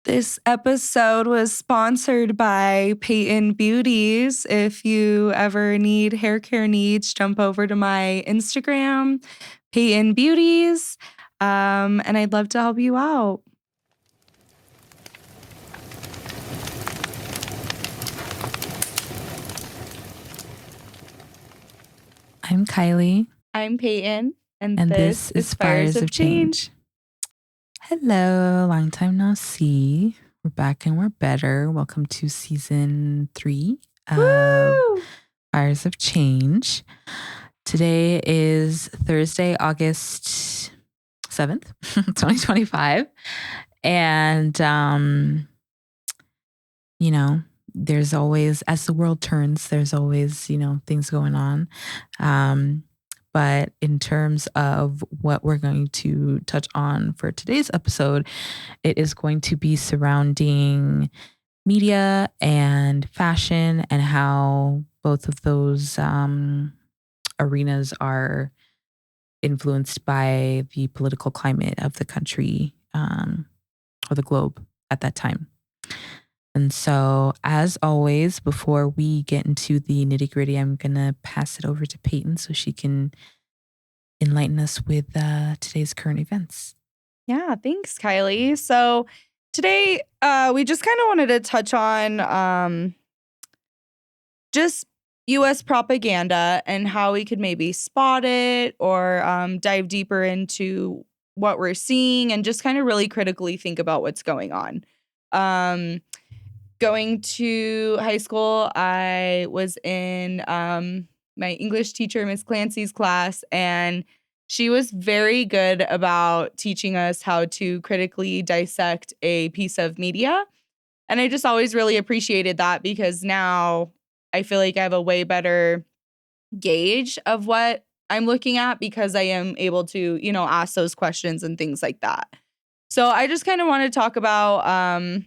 This episode was sponsored by Payton Beauties. If you ever need hair care needs, jump over to my Instagram, Payton Beauties, and I'd love to help you out. I'm Kylie. I'm Payton, and this is Fires of Change. Hello, long time no see. We're back and we're better. Welcome to season 3 of Woo! Fires of Change. Today is Thursday, August 7th, 2025. And, there's always, as the world turns, there's always, things going on. But in terms of what we're going to touch on for today's episode, it is going to be surrounding media and fashion and how both of those arenas are influenced by the political climate of the country or the globe at that time. And so, as always, before we get into the nitty gritty, I'm going to pass it over to Payton so she can enlighten us with today's current events. Yeah, thanks, Kylie. So today, we just kind of wanted to touch on just U.S. propaganda and how we could maybe spot it or dive deeper into what we're seeing and just kind of really critically think about what's going on. Going to high school, I was in my English teacher, Miss Clancy's class, and she was very good about teaching us how to critically dissect a piece of media. And I just always really appreciated that because now I feel like I have a way better gauge of what I'm looking at because I am able to, ask those questions and things like that. So I just kind of want to talk about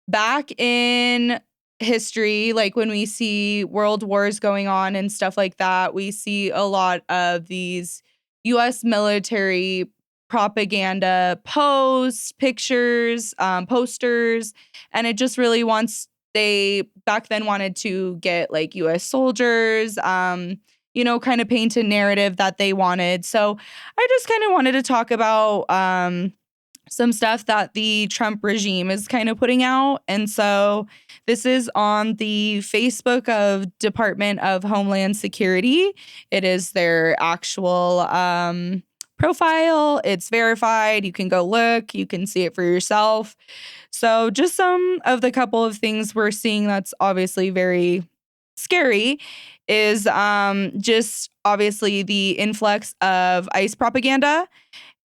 back in history, like when we see world wars going on and stuff like that, we see a lot of these U.S. military propaganda posts, pictures, posters, and it just really they back then wanted to get like U.S. soldiers, kind of paint a narrative that they wanted. So I just kind of wanted to talk about some stuff that the Trump regime is kind of putting out. And so this is on the Facebook of Department of Homeland Security. It is their actual profile. It's verified. You can go look. You can see it for yourself. So just some of the couple of things we're seeing that's obviously very scary is just obviously the influx of ICE propaganda.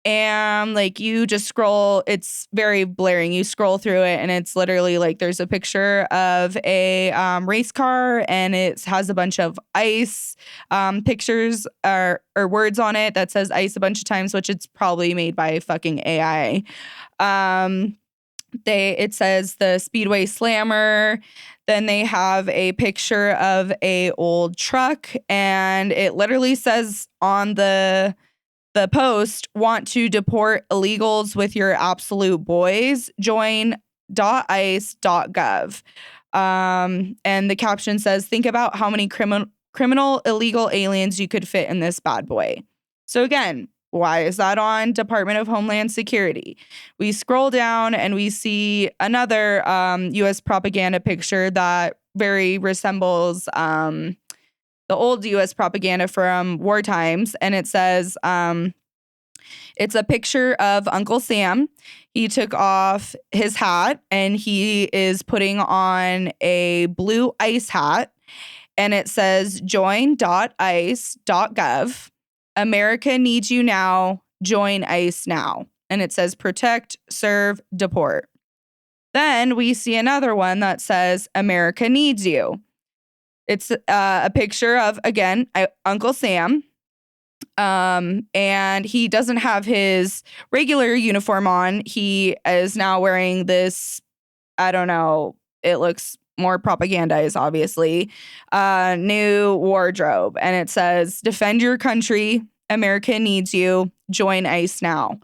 And like you just scroll, it's very blaring. You scroll through it and it's literally like there's a picture of a race car and it has a bunch of ICE pictures or words on it that says ICE a bunch of times, which it's probably made by fucking AI. It says the Speedway Slammer. Then they have a picture of a old truck and it literally says on the post, want to deport illegals with your absolute boys, join.ice.gov. And the caption says, think about how many criminal illegal aliens you could fit in this bad boy. So again, why is that on Department of Homeland Security? We scroll down and we see another U.S. propaganda picture that very resembles the old U.S. propaganda from war times. And it says, it's a picture of Uncle Sam. He took off his hat and he is putting on a blue ICE hat. And it says, join.ice.gov. America needs you now. Join ICE now. And it says, protect, serve, deport. Then we see another one that says, America needs you. It's a picture of, again, Uncle Sam. And he doesn't have his regular uniform on. He is now wearing this, I don't know, it looks more propagandized, obviously, new wardrobe. And it says, defend your country. America needs you. Join ICE now.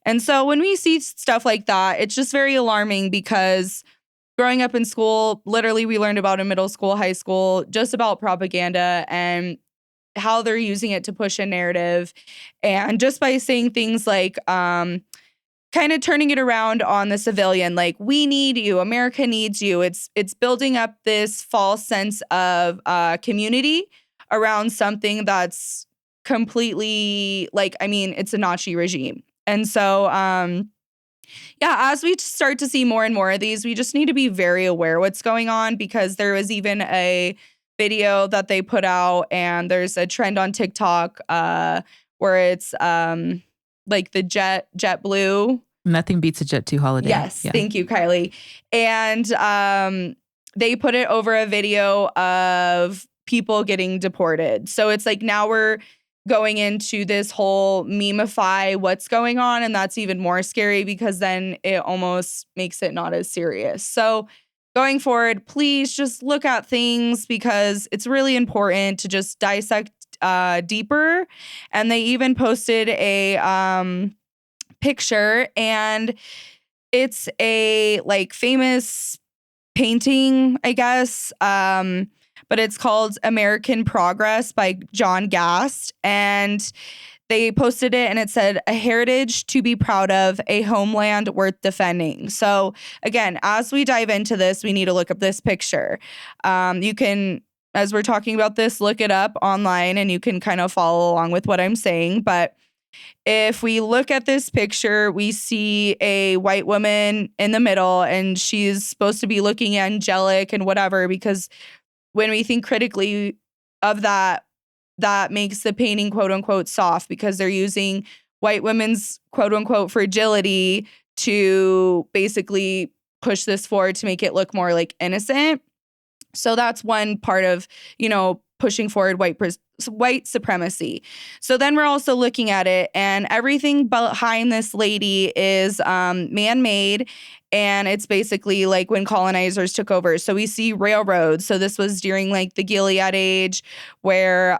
And so when we see stuff like that, it's just very alarming because growing up in school, literally we learned about in middle school, high school, just about propaganda and how they're using it to push a narrative. And just by saying things like, kind of turning it around on the civilian, like, we need you, America needs you. It's building up this false sense of community around something that's completely like, I mean, it's a Nazi regime. And so yeah, as we start to see more and more of these, we just need to be very aware what's going on, because there was even a video that they put out, and there's a trend on TikTok where it's like the JetBlue. Nothing beats a Jet 2 holiday. Yes, Yeah. thank you, Kylie. And they put it over a video of people getting deported. So it's like now we're going into this whole memeify what's going on, and that's even more scary because then it almost makes it not as serious. So going forward, please just look at things, because it's really important to just dissect deeper. And they even posted a picture, and it's a like famous painting, I guess. But it's called American Progress by John Gast. And they posted it, and it said, "A heritage to be proud of, a homeland worth defending." So again, as we dive into this, we need to look up this picture. You can, as we're talking about this, look it up online and you can kind of follow along with what I'm saying. But if we look at this picture, we see a white woman in the middle, and she's supposed to be looking angelic and whatever, because when we think critically of that, that makes the painting quote unquote soft, because they're using white women's quote unquote fragility to basically push this forward to make it look more like innocent. So that's one part of, pushing forward white supremacy. So then we're also looking at it, and everything behind this lady is man-made, and it's basically like when colonizers took over. So we see railroads. So this was during like the Gilead age, where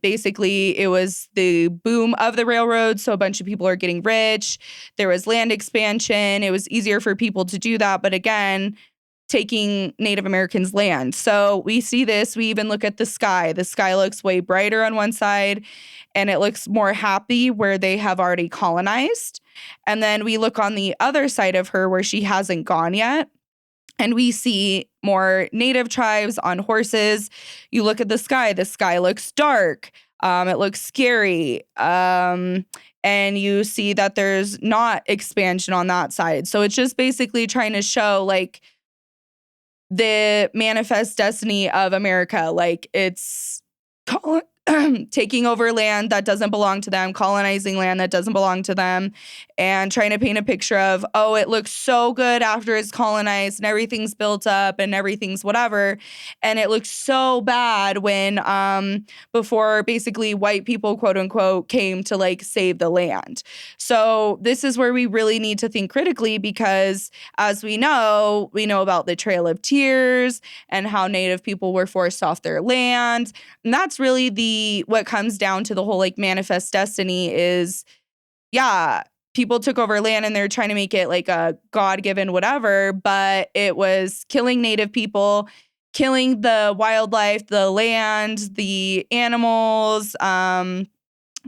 basically it was the boom of the railroads. So a bunch of people are getting rich. There was land expansion. It was easier for people to do that. But again, taking Native Americans' land. So we see this. We even look at the sky. The sky looks way brighter on one side, and it looks more happy where they have already colonized. And then we look on the other side of her where she hasn't gone yet, and we see more Native tribes on horses. You look at the sky looks dark. It looks scary. And you see that there's not expansion on that side. So it's just basically trying to show like the manifest destiny of America. Like it's taking over land that doesn't belong to them, colonizing land that doesn't belong to them, and trying to paint a picture of, oh, it looks so good after it's colonized and everything's built up and everything's whatever. And it looks so bad when before basically white people, quote unquote, came to like save the land. So this is where we really need to think critically, because as we know about the Trail of Tears and how Native people were forced off their land. And that's really what comes down to the whole like manifest destiny is, yeah, people took over land and they're trying to make it like a God-given whatever, but it was killing Native people, killing the wildlife, the land, the animals,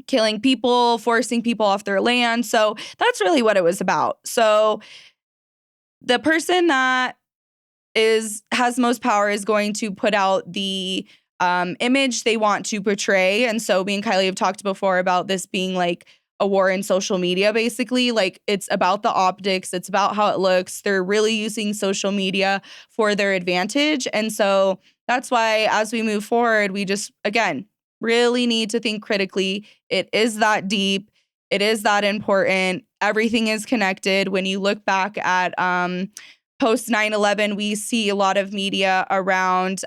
killing people, forcing people off their land. So that's really what it was about. So the person that has most power is going to put out the image they want to portray. And so me and Kylie have talked before about this being like a war in social media, basically. Like it's about the optics. It's about how it looks. They're really using social media for their advantage. And so that's why as we move forward, we just, again, really need to think critically. It is that deep. It is that important. Everything is connected. When you look back at post 9/11, we see a lot of media around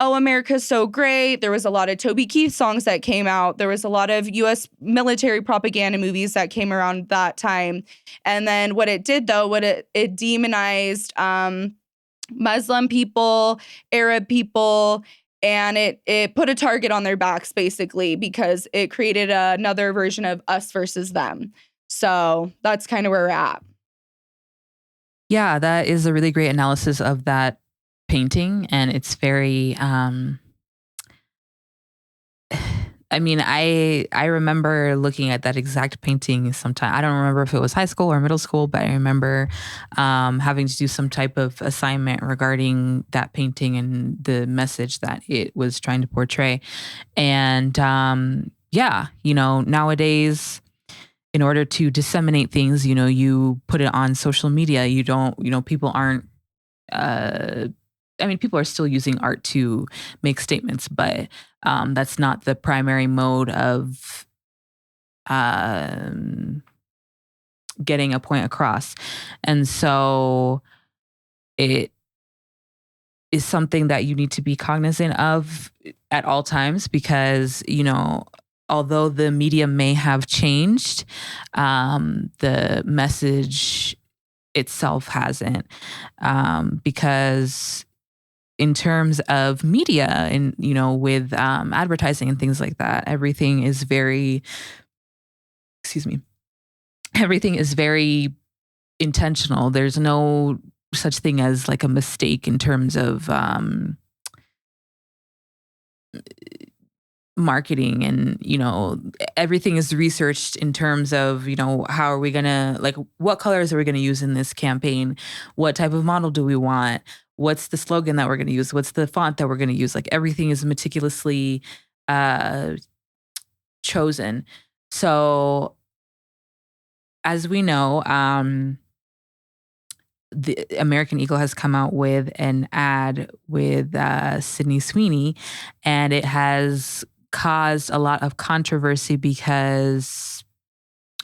oh, America's so great. There was a lot of Toby Keith songs that came out. There was a lot of U.S. military propaganda movies that came around that time. And then what it did, though, it demonized Muslim people, Arab people, and it put a target on their backs basically because it created another version of us versus them. So that's kind of where we're at. Yeah, that is a really great analysis of that painting, and it's very I mean, I remember looking at that exact painting sometime. I don't remember if it was high school or middle school, but I remember having to do some type of assignment regarding that painting and the message that it was trying to portray. And yeah, nowadays, in order to disseminate things, you put it on social media. You don't, people aren't uh, I mean, people are still using art to make statements, but that's not the primary mode of um, getting a point across. And so it is something that you need to be cognizant of at all times because, although the media may have changed, the message itself hasn't. Because in terms of media and with advertising and things like that, everything is very intentional. There's no such thing as like a mistake in terms of marketing, and everything is researched in terms of how are we gonna, like, what colors are we gonna use in this campaign, what type of model do we want, what's the slogan that we're gonna use, what's the font that we're gonna use. Like, everything is meticulously chosen. So as we know, the American Eagle has come out with an ad with Sydney Sweeney, and it has caused a lot of controversy because,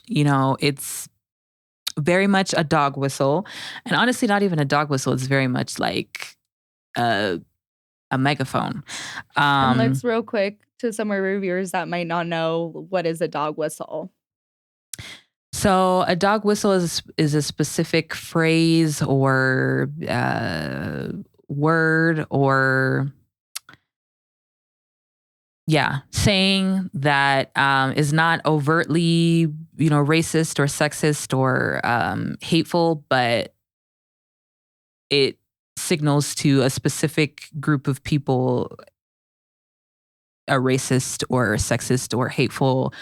it's very much a dog whistle. And honestly, not even a dog whistle. It's very much like a, a megaphone. And let's real quick to some of our reviewers that might not know, what is a dog whistle? So a dog whistle is a specific phrase or word or saying that is not overtly racist or sexist or hateful, but it signals to a specific group of people a racist or sexist or hateful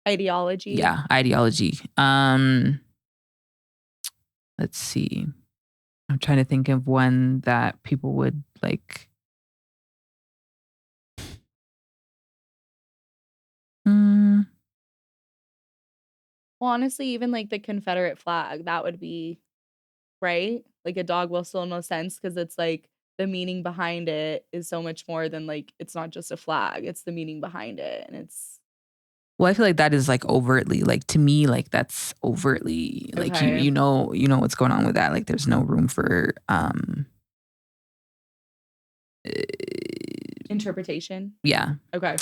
Ideology. ideology. Let's see. I'm trying to think of one that people would like. Well, honestly, even like the Confederate flag, that would be right. Like a dog whistle in a sense, because it's like the meaning behind it is so much more than like it's not just a flag, it's the meaning behind it. And it's Well, I feel like that is like overtly, like to me, like that's overtly like okay. you know what's going on with that. Like there's no room for Interpretation. yeah. Okay.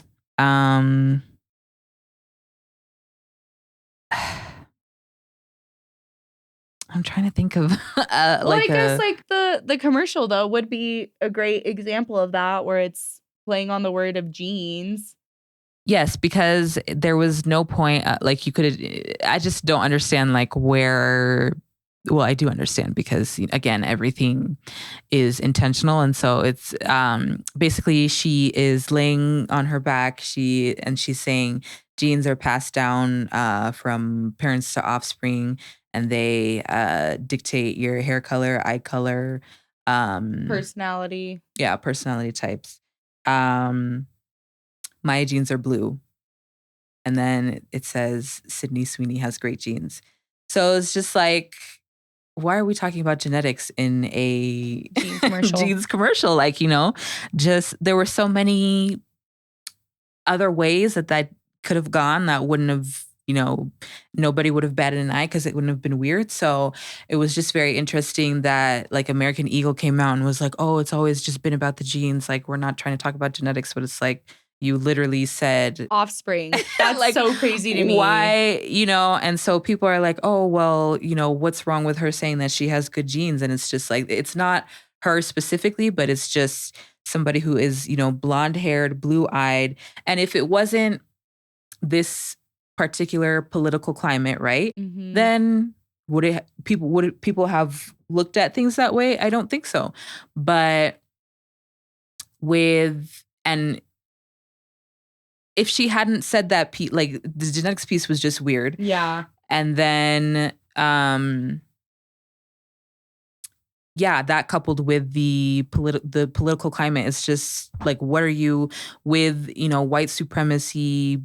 I'm trying to think of Well, I guess like the commercial though would be a great example of that, where it's playing on the word of jeans. yes, because there was no point like you could. I just don't understand like where. Well, I do understand because again, everything is intentional, and so it's basically she is laying on her back. She's saying genes are passed down from parents to offspring, and they dictate your hair color, eye color, Personality. yeah, personality types. Um, my genes are blue, and then it says Sydney Sweeney has great genes. So it's just like, why are we talking about genetics in a Jeans commercial. jeans commercial? Like, just there were so many other ways that could have gone that wouldn't have, nobody would have batted an eye because it wouldn't have been weird. So it was just very interesting that like American Eagle came out and was like, oh, it's always just been about the genes. Like, we're not trying to talk about genetics, but it's like, you literally said offspring. That's like, so crazy to me. Why, and so people are like, oh, well, what's wrong with her saying that she has good genes? And it's just like, it's not her specifically, but it's just somebody who is, blonde haired, blue eyed. And if it wasn't this particular political climate, right, Mhm. then would people have looked at things that way? I don't think so. But and if she hadn't said that, like the genetics piece was just weird. Yeah. And then, yeah, that coupled with the political climate, it's just like, what are you with, white supremacy,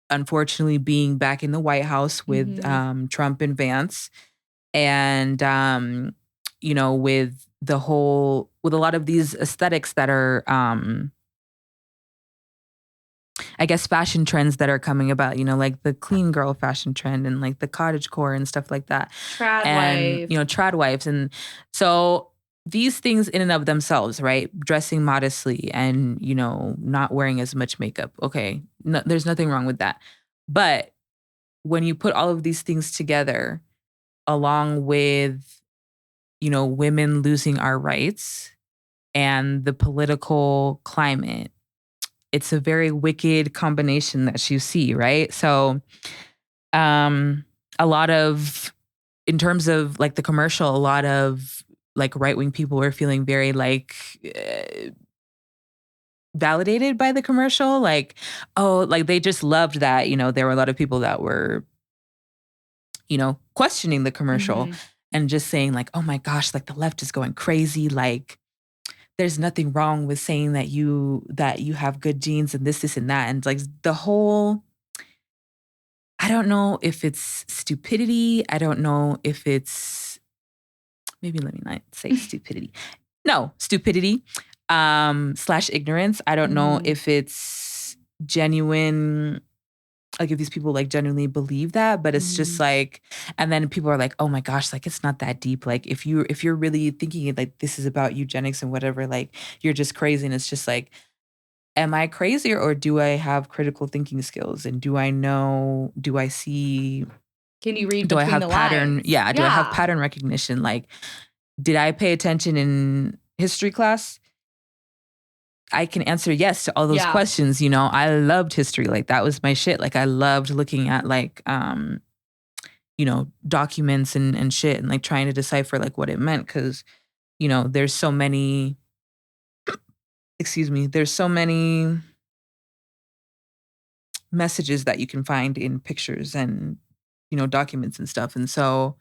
unfortunately being back in the White House with Mhm. Trump and Vance, and with with a lot of these aesthetics that are I guess fashion trends that are coming about, like the clean girl fashion trend and like the cottage core and stuff like that. Trad And, wife. trad wives. And so these things in and of themselves, right? Dressing modestly and, not wearing as much makeup. Okay. No, there's nothing wrong with that. But when you put all of these things together, along with, women losing our rights and the political climate, it's a very wicked combination that you see, right? So, a lot of, in terms of like the commercial, a lot of like right-wing people were feeling very like validated by the commercial. Like, oh, like they just loved that, there were a lot of people that were, questioning the commercial Mhm. and just saying like, oh my gosh, like the left is going crazy. Like, there's nothing wrong with saying that you have good genes and this and that. And like the whole, I don't know if it's stupidity. I don't know if it's, maybe let me not say stupidity. No, stupidity, slash ignorance. I don't know Mhm. if it's genuine, like if these people like genuinely believe that, but it's just Mhm. like, and then people are like, oh my gosh, like it's not that deep. Like if you're really thinking like this is about eugenics and whatever, like you're just crazy. And it's just like, am I crazy or do I have critical thinking skills? And do I see, Can you read do I between have the pattern? lines? Yeah. Do I have Yeah. pattern recognition? Like, did I pay attention in history class? I can answer yes to all those Yeah. questions. I loved history. Like that was my shit. Like I loved looking at like, documents and shit and like trying to decipher like what it meant. Cause, there's so many, excuse me, there's so many messages that you can find in pictures and, documents and stuff. And so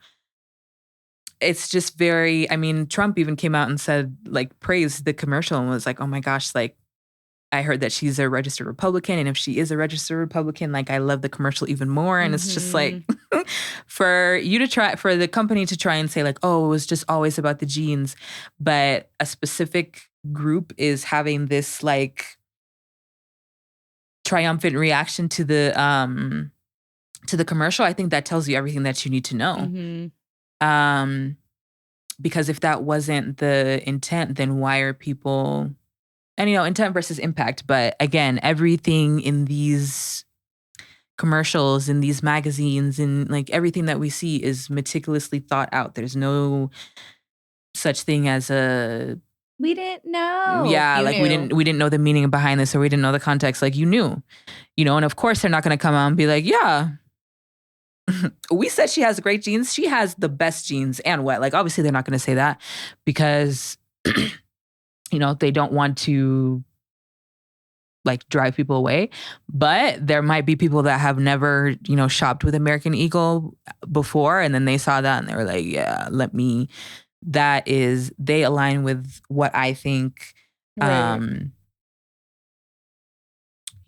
it's just very, I mean, Trump even came out and said, like, praised the commercial and was like, oh my gosh, like, I heard that she's a registered Republican. And if she is a registered Republican, like, I love the commercial even more. And it's just like, Mhm. for the company to try and say, like, oh, it was just always about the genes, but a specific group is having this, like, triumphant reaction to the commercial. I think that tells you everything that you need to know. Mhm. Um, because if that wasn't the intent, then why are people, and intent versus impact. But again, everything in these commercials, in these magazines, and like everything that we see is meticulously thought out. There's no such thing as a, We didn't know. yeah, You like we knew. didn't know the meaning behind this or we didn't know the context. Like you knew, and of course they're not gonna come out and be like, yeah, we said she has great genes. She has the best genes and what? Like obviously they're not gonna say that because they don't want to like drive people away. But there might be people that have never, shopped with American Eagle before. And then they saw that and they were like, yeah, they align with what I think, Right. um,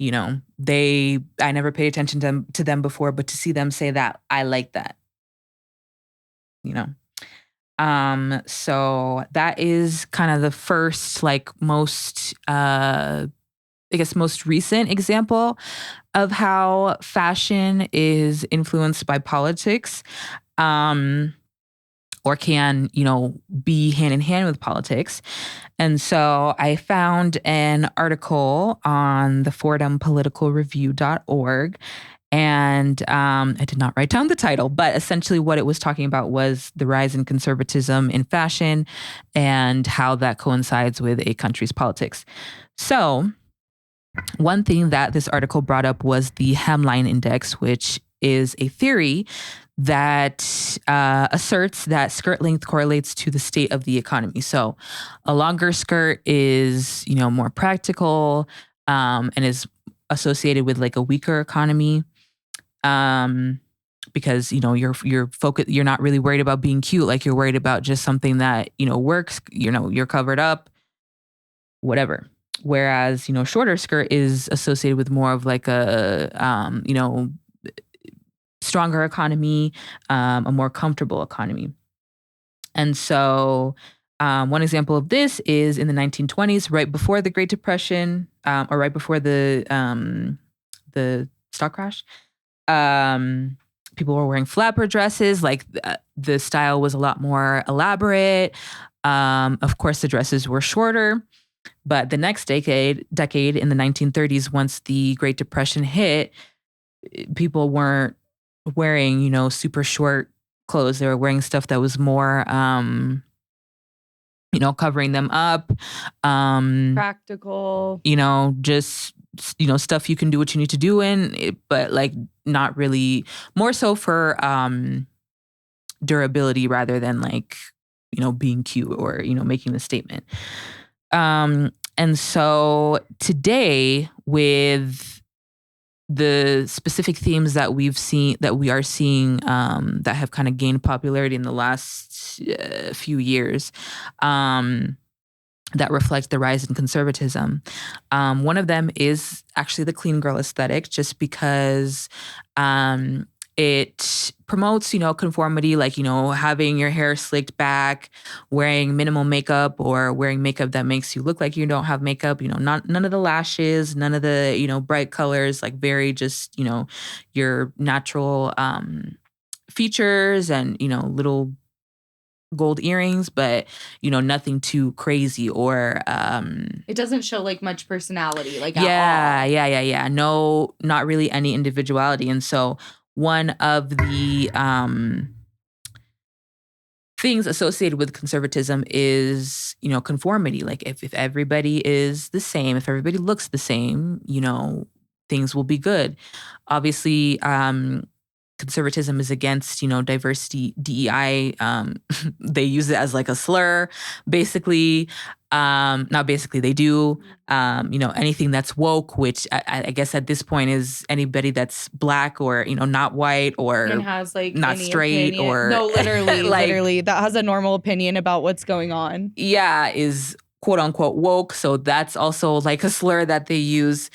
I never paid attention to them before, but to see them say that, I like that, you know? So that is kind of the first, like most, I guess most recent example of how fashion is influenced by politics, um, or can, be hand in hand with politics. And so I found an article on the FordhamPoliticalReview.org, And I did not write down the title, but essentially what it was talking about was the rise in conservatism in fashion and how that coincides with a country's politics. So one thing that this article brought up was the hemline index, which is a theory that asserts that skirt length correlates to the state of the economy. So a longer skirt is, more practical, and is associated with like a weaker economy. Because you're focused, you're not really worried about being cute, like you're worried about just something that works, you're covered up, whatever. Whereas shorter skirt is associated with more of like a stronger economy, a more comfortable economy. And so one example of this is in the 1920s, right before the Great Depression, or right before the stock crash. People were wearing flapper dresses. Like the style was a lot more elaborate. Of course, the dresses were shorter. But the next decade in the 1930s, once the Great Depression hit, people weren't wearing, super short clothes. They were wearing stuff that was more, covering them up. Practical. Just, stuff you can do what you need to do in, but like not really, more so for durability rather than like, being cute or, making the statement. And so today, with the specific themes that we are seeing, that have kind of gained popularity in the last few years, that reflect the rise in conservatism. One of them is actually the clean girl aesthetic, just because it promotes, conformity, like, having your hair slicked back, wearing minimal makeup, or wearing makeup that makes you look like you don't have makeup, none of the lashes, none of the, bright colors, like very just, your natural features and, little gold earrings, but nothing too crazy or it doesn't show like much personality, like yeah, at all. yeah. No, not really any individuality. And so one of the things associated with conservatism is, conformity. Like if everybody is the same, if everybody looks the same, things will be good. Obviously, conservatism is against, diversity, DEI. They use it as like a slur, basically. Not basically, they do. Anything that's woke, which I guess at this point is anybody that's black or, not white or And has like not any straight opinion. or No, literally, like, literally, that has a normal opinion about what's going on. yeah, is quote unquote woke. So that's also like a slur that they use.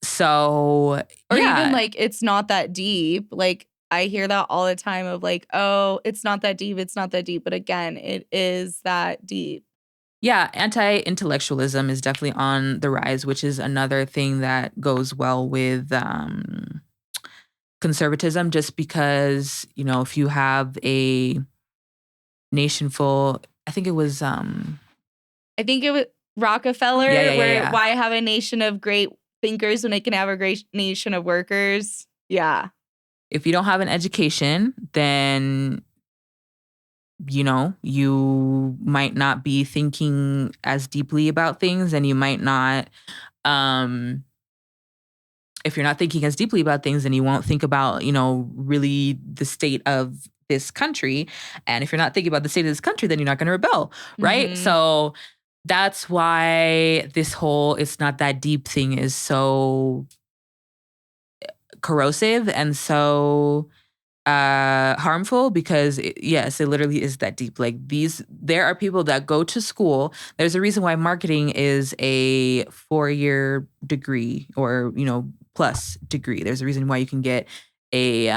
So or yeah. even like it's not that deep. Like I hear that all the time of like, oh, it's not that deep, it's not that deep. But again, it is that deep. Yeah, anti-intellectualism is definitely on the rise, which is another thing that goes well with conservatism, just because, if you have a nation full, I think it was Rockefeller, yeah. why have a nation of great thinkers when they can have a great nation of workers? Yeah. If you don't have an education, then you might not be thinking as deeply about things, and you might not if you're not thinking as deeply about things, then you won't think about, really the state of this country. And if you're not thinking about the state of this country, then you're not going to rebel, right? Mm-hmm. So that's why this whole "it's not that deep" thing is so corrosive and so harmful, because yes, it literally is that deep. Like there are people that go to school. There's a reason why marketing is a 4-year degree or, plus degree. There's a reason why you can get a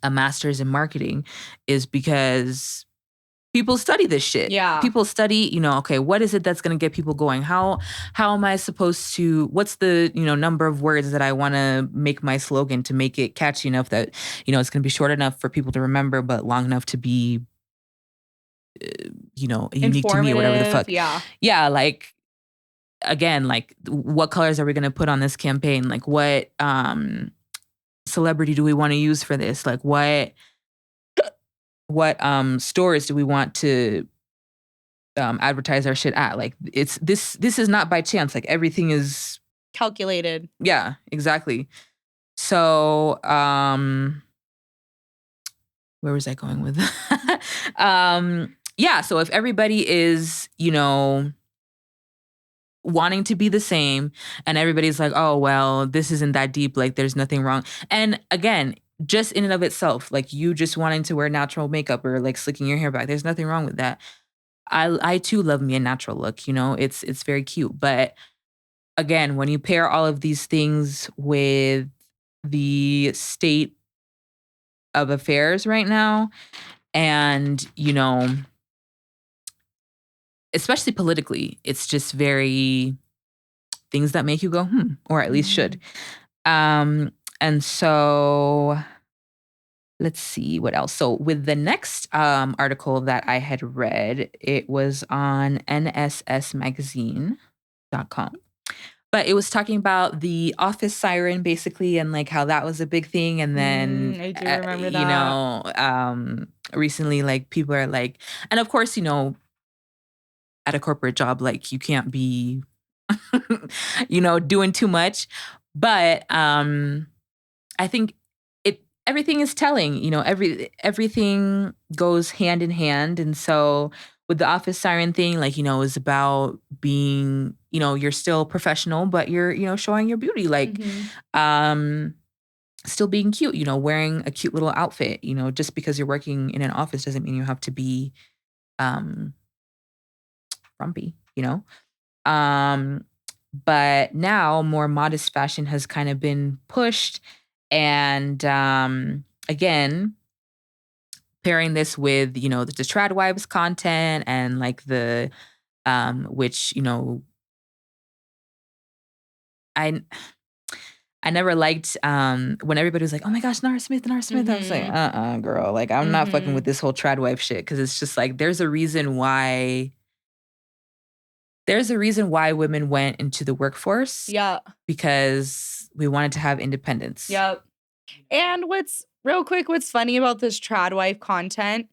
master's in marketing, is because people study this shit. Yeah. People study, okay, what is it that's going to get people going? How am I supposed to, what's the, number of words that I want to make my slogan to make it catchy enough that, it's going to be short enough for people to remember, but long enough to be, unique to me or whatever the fuck. Yeah. Yeah. Like again, like what colors are we going to put on this campaign? Like what celebrity do we want to use for this? Like what stores do we want to advertise our shit at? Like it's this is not by chance. Like everything is calculated. Yeah, exactly. So where was I going with that? Yeah, so if everybody is, wanting to be the same and everybody's like, oh, well, this isn't that deep, like there's nothing wrong. And again, just in and of itself, like you just wanting to wear natural makeup or like slicking your hair back, there's nothing wrong with that. I too love me a natural look, it's very cute. But again, when you pair all of these things with the state of affairs right now, and especially politically, it's just very things that make you go, or at least should. And so let's see what else. So with the next article that I had read, it was on nssmagazine.com. But it was talking about the office siren basically and like how that was a big thing. And then, I do remember that. Recently, like people are like, and of course, at a corporate job, like you can't be, doing too much. But I think everything is telling, everything goes hand in hand. And so with the office siren thing, like, is about being, you're still professional, but you're, showing your beauty, like, still being cute, wearing a cute little outfit, just because you're working in an office doesn't mean you have to be, frumpy, but now more modest fashion has kind of been pushed. And again, pairing this with, the trad wives content and like the, which, I never liked when everybody was like, oh my gosh, Nara Smith. I was like, girl, like I'm not fucking with this whole trad wife shit. Cause it's just like, there's a reason why women went into the workforce. Yeah. Because we wanted to have independence. Yep. And what's funny about this trad wife content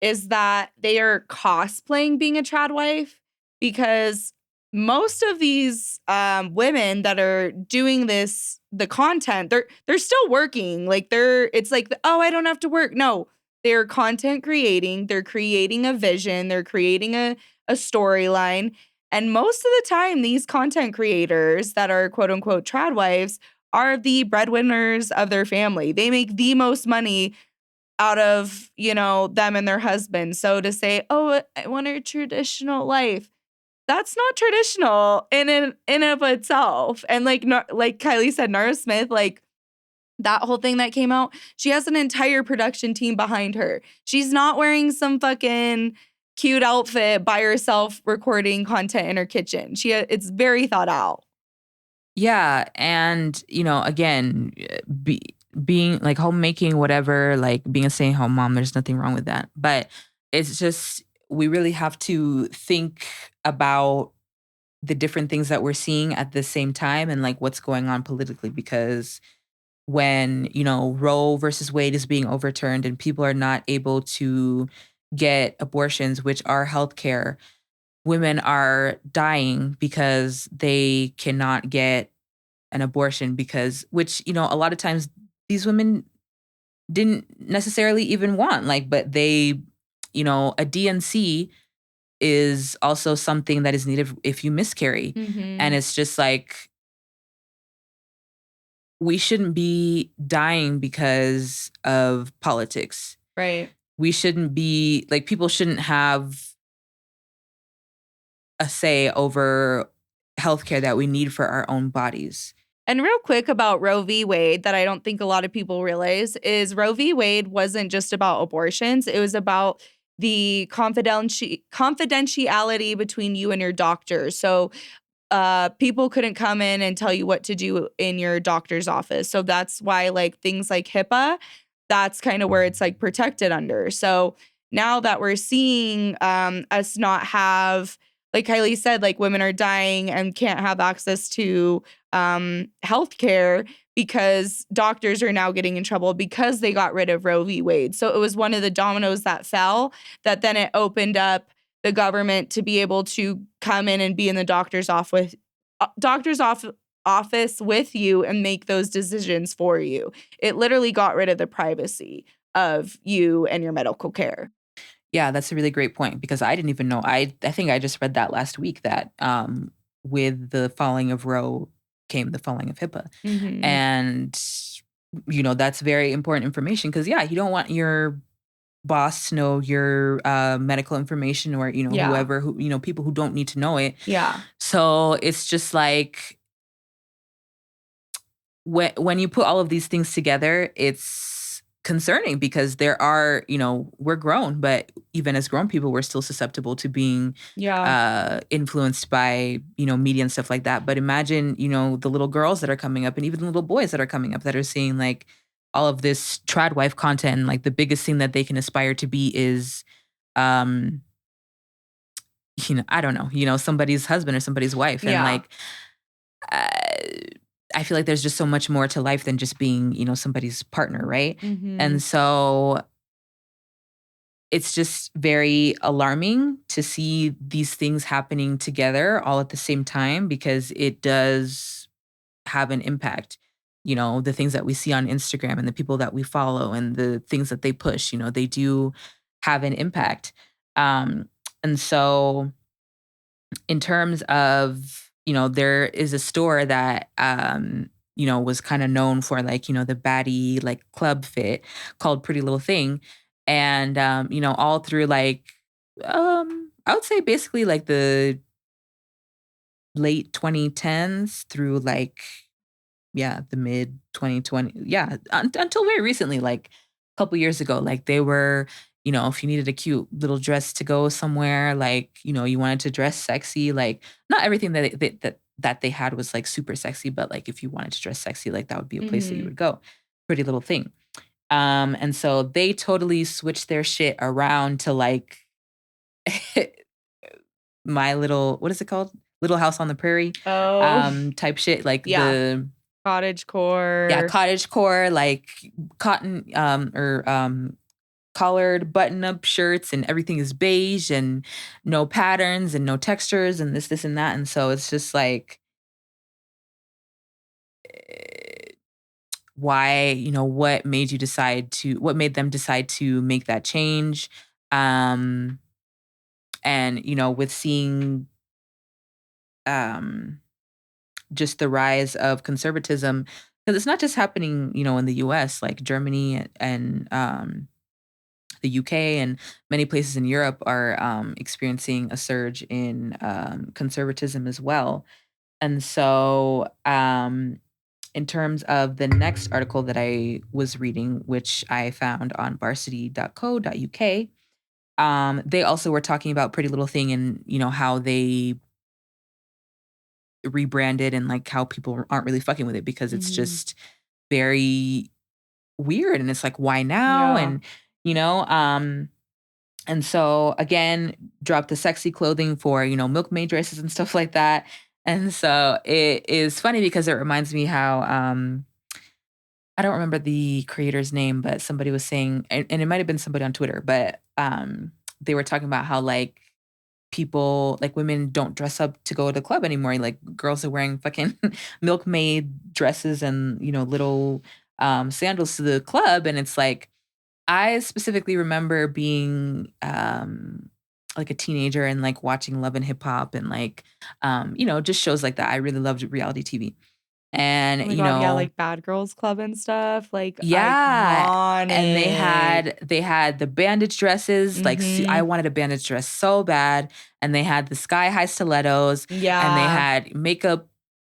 is that they are cosplaying being a trad wife, because most of these women that are doing the content, they're still working. Like it's like, oh, I don't have to work. No, they're content creating. They're creating a vision. They're creating a storyline. And most of the time, these content creators that are quote unquote trad wives are the breadwinners of their family. They make the most money out of, them and their husbands. So to say, oh, I want a traditional life, that's not traditional in of itself. And like Kylie said, Nara Smith, like that whole thing that came out, she has an entire production team behind her. She's not wearing some fucking cute outfit by herself recording content in her kitchen. It's very thought out. Yeah, and again, being like homemaking, whatever, like being a stay-at-home mom, there's nothing wrong with that. But it's just we really have to think about the different things that we're seeing at the same time and like what's going on politically, because when, Roe versus Wade is being overturned and people are not able to get abortions, which are healthcare, women are dying because they cannot get an abortion which, a lot of times these women didn't necessarily even want, like, but they, a DNC is also something that is needed if you miscarry. And it's just like, we shouldn't be dying because of politics. Right. We shouldn't be like, people shouldn't have a say over healthcare that we need for our own bodies. And real quick about Roe v. Wade, that I don't think a lot of people realize, is Roe v. Wade wasn't just about abortions. It was about the confidentiality between you and your doctor. So people couldn't come in and tell you what to do in your doctor's office. So that's why like things like HIPAA, that's kind of where it's like protected under. So now that we're seeing us not have like Kylie said, like women are dying and can't have access to healthcare because doctors are now getting in trouble because they got rid of Roe v. Wade. So it was one of the dominoes that fell that then it opened up the government to be able to come in and be in the office with you and make those decisions for you. It literally got rid of the privacy of you and your medical care. Yeah, that's a really great point because I didn't even know. I think I just read that last week that with the falling of Roe came the falling of HIPAA. Mhm. And that's very important information because yeah, you don't want your boss to know your medical information or Yeah. whoever who people who don't need to know it. Yeah. So it's just like when you put all of these things together, it's concerning because there are, we're grown, but even as grown people, we're still susceptible to being Yeah. influenced by, media and stuff like that. But imagine, the little girls that are coming up and even the little boys that are coming up that are seeing like all of this trad wife content. And like the biggest thing that they can aspire to be is, um, I don't know, somebody's husband or somebody's wife. And Yeah. like, uh, I feel like there's just so much more to life than just being, somebody's partner, right? And Mhm. so it's just very alarming to see these things happening together all at the same time because it does have an impact. The things that we see on Instagram and the people that we follow and the things that they push, they do have an impact. And so in terms of, there is a store that, was kind of known for like, the baddie like club fit called Pretty Little Thing. And, all through like, I would say basically like the late 2010s through like, yeah, the mid 2020. Yeah. Until very recently, like a couple years ago, like they were, if you needed a cute little dress to go somewhere, like, you wanted to dress sexy, like not everything that they had was like super sexy, but like if you wanted to dress sexy, like that would be a place that you Mhm. would go. Pretty Little Thing. And so they totally switched their shit around to like my little, what is it called? Little House on the Prairie Oh, type shit. Like yeah. the yeah, Cottagecore. cottagecore, like cotton or collared button-up shirts, and everything is beige and no patterns and no textures and this and that. And so it's just like why, what made them decide to make that change? Um and with seeing um just the rise of conservatism because it's not just happening, in the US, like Germany and the UK and many places in Europe are experiencing a surge in conservatism as well. And so, in terms of the next article that I was reading, which I found on varsity.co.uk, they also were talking about Pretty Little Thing and, how they rebranded and like how people aren't really fucking with it because it's Mhm. just very weird. And it's like, why now? Yeah. And, you know, um, And so again, drop the sexy clothing for, milkmaid dresses and stuff like that. And so it is funny because it reminds me how I don't remember the creator's name, but somebody was saying, and it might have been somebody on Twitter, but they were talking about how like people, like women don't dress up to go to the club anymore. Like girls are wearing fucking milkmaid dresses and, little sandals to the club. And it's like, I specifically remember being, like a teenager and like watching Love and Hip Hop and like, just shows like that. I really loved reality TV. And, Oh my god, yeah, like Bad Girls Club and stuff, like, yeah. And they iconic. had the bandage dresses, like I Mhm. wanted a bandage dress so bad. And they had the sky high stilettos and they Yeah. had makeup,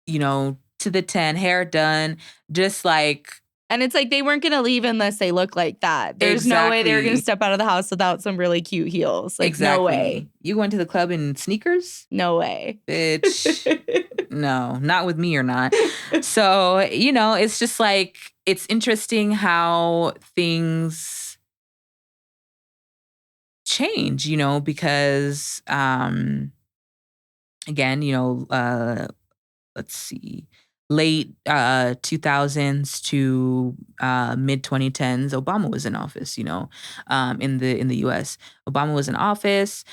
to the 10, hair done, just like And it's like they weren't gonna leave unless they look like that. There's no way they were gonna exactly. step out of the house without some really cute heels. Like, no way. Exactly. You went to the club in sneakers? No way. Bitch. No, not with me or not. So, it's just like it's interesting how things change, because again, let's see, late 2000s to mid 2010s, Obama was in office, in the US. Obama was in office.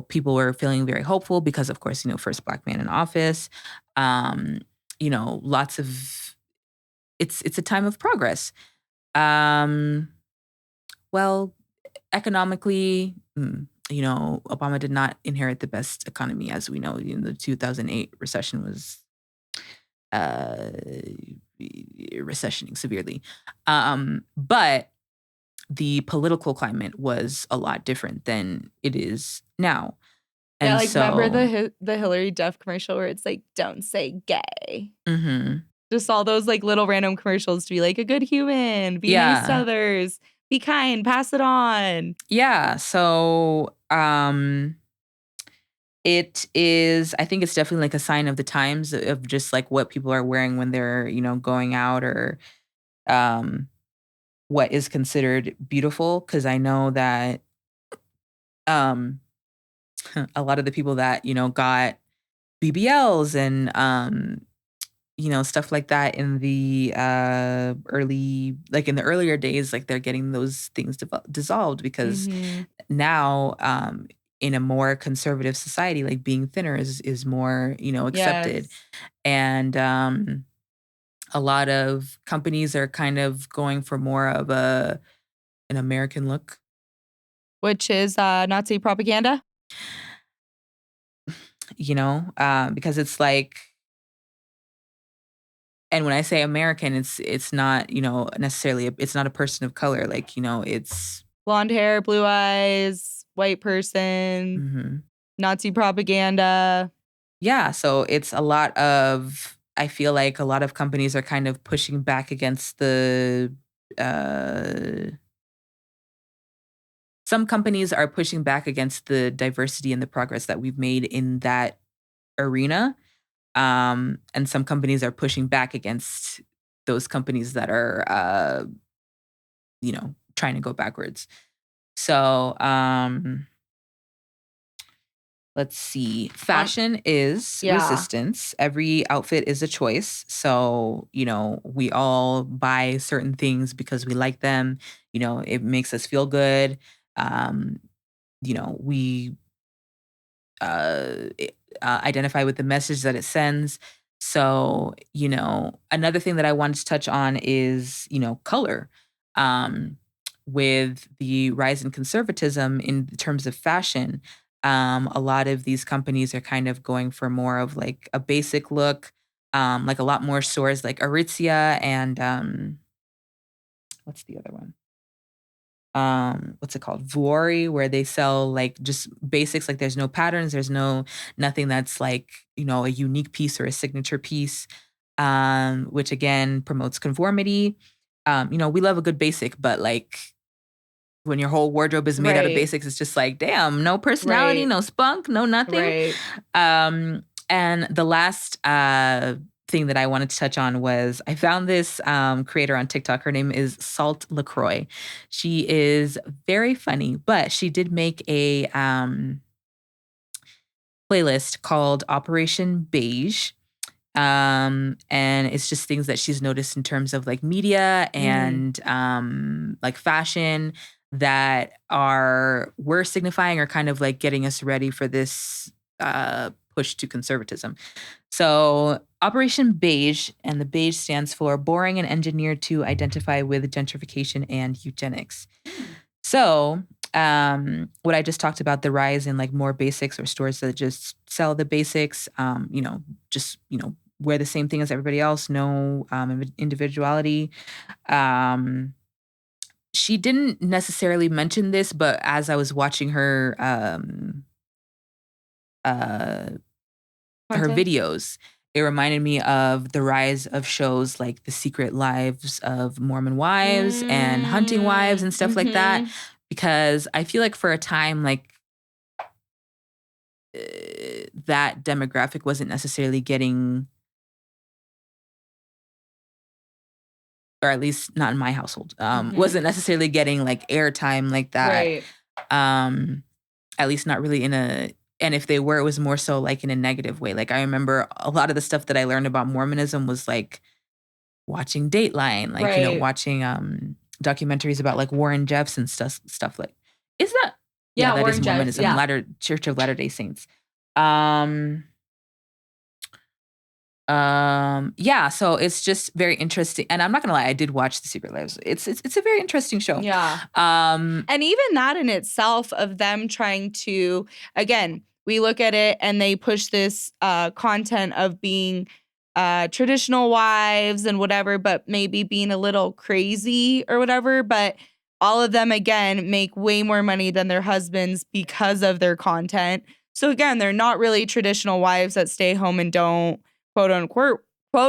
People were feeling very hopeful because, of course, first black man in office. Um, Lots of it's a time of progress. Um, well, economically, Obama did not inherit the best economy, as we know. The 2008 recession was uh, recessioning severely. But the political climate was a lot different than it is now. Yeah, And like, remember so, the Hillary Duff commercial where it's like, "Don't say gay." mhm. Just all those, like, little random commercials to be like, "A good human, be nice to Yeah. others, be kind, pass it on." Yeah. So, it is, I think it's definitely like a sign of the times of just like what people are wearing when they're, going out, or um, what is considered beautiful. Cause I know that um, a lot of the people that, got BBLs and, stuff like that in the in the earlier days, like they're getting those things dissolved because Mhm. now, in a more conservative society, like being thinner is more, accepted. Yes. And a lot of companies are kind of going for more of an American look, Which is, Nazi propaganda? because it's like, and when I say American, it's not, necessarily it's not a person of color, like, it's Blonde hair, blue eyes, white person, mhm. Nazi propaganda. Yeah, so it's a lot of, I feel like a lot of companies are kind of pushing back against uh some companies are pushing back against the diversity and the progress that we've made in that arena. And some companies are pushing back against those companies that are trying to go backwards. So, let's see. On Fashion is Yeah. resistance. Every outfit is a choice. So, we all buy certain things because we like them. It makes us feel good. Um, we identify with the message that it sends. So, another thing that I wanted to touch on is, color. Um, with the rise in conservatism in terms of fashion, a lot of these companies are kind of going for more of like a basic look. Like a lot more stores like Aritzia and what's the other one? What's it called? Vuori, where they sell like just basics, like there's no patterns, there's nothing that's like, a unique piece or a signature piece, which again promotes conformity. We love a good basic, but like when your whole wardrobe is made out of Right. basics, it's just like, damn, no personality, Right. no spunk, no nothing. Right. And the last thing that I wanted to touch on was I found this creator on TikTok. Her name is Salt LaCroix. She is very funny, but she did make a playlist called Operation Beige. And it's just things that she's noticed in terms of like media Mm. and like fashion that are we're signifying or kind of like getting us ready for this push to conservatism. So Operation Beige, and the beige stands for boring and engineered to identify with gentrification and eugenics. So, what I just talked about, the rise in like more basics or stores that just sell the basics, just, wear the same thing as everybody else, no individuality. Um, she didn't necessarily mention this, but as I was watching uh, her Content? videos, it reminded me of the rise of shows like The Secret Lives of Mormon Wives and Hunting Wives and stuff like that. Mhm. Because I feel like for a time, like that demographic wasn't necessarily getting, or at least not in my household, Mhm. wasn't necessarily getting like airtime like that. Right. Um, at least not really in a and if they were, it was more so like in a negative way. Like I remember a lot of the stuff that I learned about Mormonism was like watching Dateline, like, Right. watching documentaries about like Warren Jeffs and stuff like is that yeah, Yeah, that is Warren Jeffs. Mormonism, Yeah. Latter Church of Latter-day Saints. Um yeah, so it's just very interesting. And I'm not gonna lie, I did watch The Secret Lives. It's a very interesting show. Yeah. Um And even that in itself of them trying to, again, we look at it and they push this content of being traditional wives and whatever, but maybe being a little crazy or whatever. But all of them, again, make way more money than their husbands because of their content. So again, they're not really traditional wives that stay home and don't quote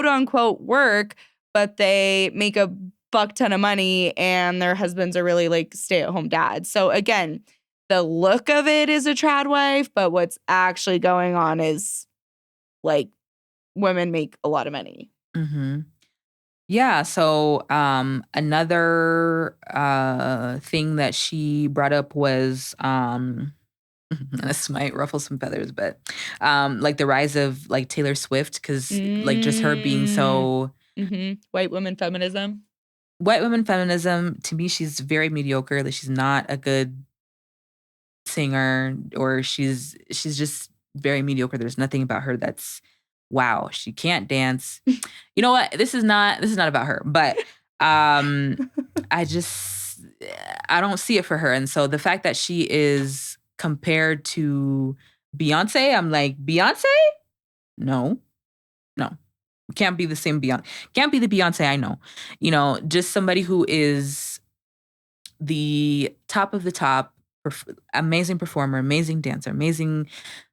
unquote work, but they make a fuck ton of money and their husbands are really like stay-at-home dads. So again, the look of it is a trad wife, but what's actually going on is like women make a lot of money. mhm. Yeah, so another thing that she brought up was this might ruffle some feathers, but like the rise of like Taylor Swift, cuz like just her being Mm. so White women feminism. white women feminism, to me she's very mediocre. Like she's not a good singer, or she's just very mediocre. There's nothing about her that's wow. She can't dance. You know what? This is not about her, but I just I don't see it for her. And so the fact that she is compared to Beyonce, I'm like, Beyonce? No. No. Can't be the same Beyonce. Can't be the Beyonce I know. Just somebody who is the top of the top, amazing performer, amazing dancer, amazing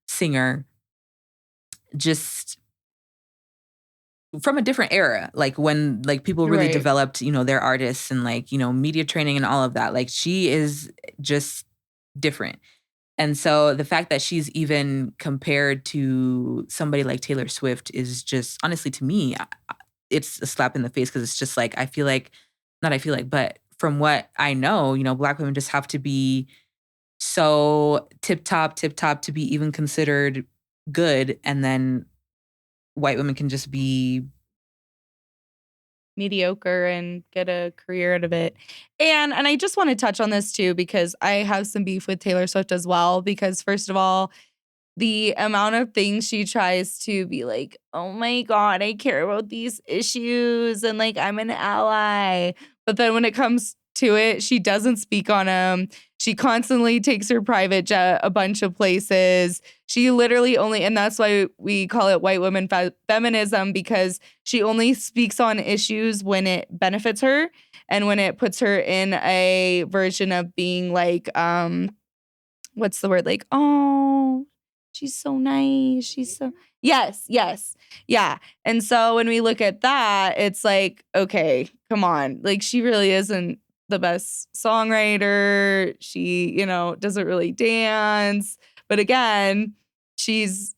singer, just from a different era, like when like people really Right. developed, their artists and like, media training and all of that. Like she is just different. And so the fact that she's even compared to somebody like Taylor Swift is just honestly to me, it's a slap in the face because it's just like I feel like not I feel like, but from what I know, black women just have to be so tip top to be even considered good, and then white women can just be Mediocre and get a career out of it. And I just want to touch on this too because I have some beef with Taylor Swift as well because first of all, the amount of things she tries to be like, "Oh my god, I care about these issues and like I'm an ally." But then when it comes to it, she doesn't speak on them. She constantly takes her private jet a bunch of places. She literally only and that's why we call it white women feminism because she only speaks on issues when it benefits her and when it puts her in a version of being like what's the word? Like, "Oh, she's so nice. She's so." Yes, yes. Yeah. And so when we look at that, it's like, okay, come on. Like she really isn't the best songwriter. She, doesn't really dance. But again, she's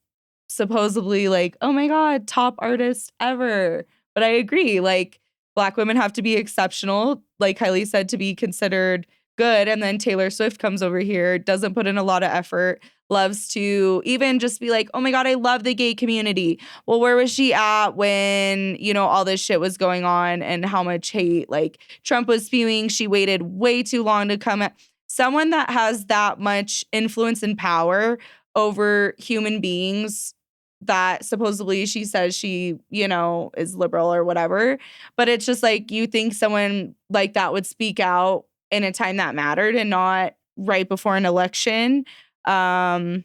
supposedly like, "Oh my god, top artist ever." But I agree, like black women have to be exceptional, like Kylie said, to be considered good. And then Taylor Swift comes over here, doesn't put in a lot of effort, loves to even just be like, "Oh my god, I love the gay community." Well, where was she at when, all this shit was going on and how much hate like Trump was spewing? She waited way too long to come at someone that has that much influence and power over human beings that supposedly she says she, is liberal or whatever. But it's just like you think someone like that would speak out in a time that mattered and not right before an election. Um,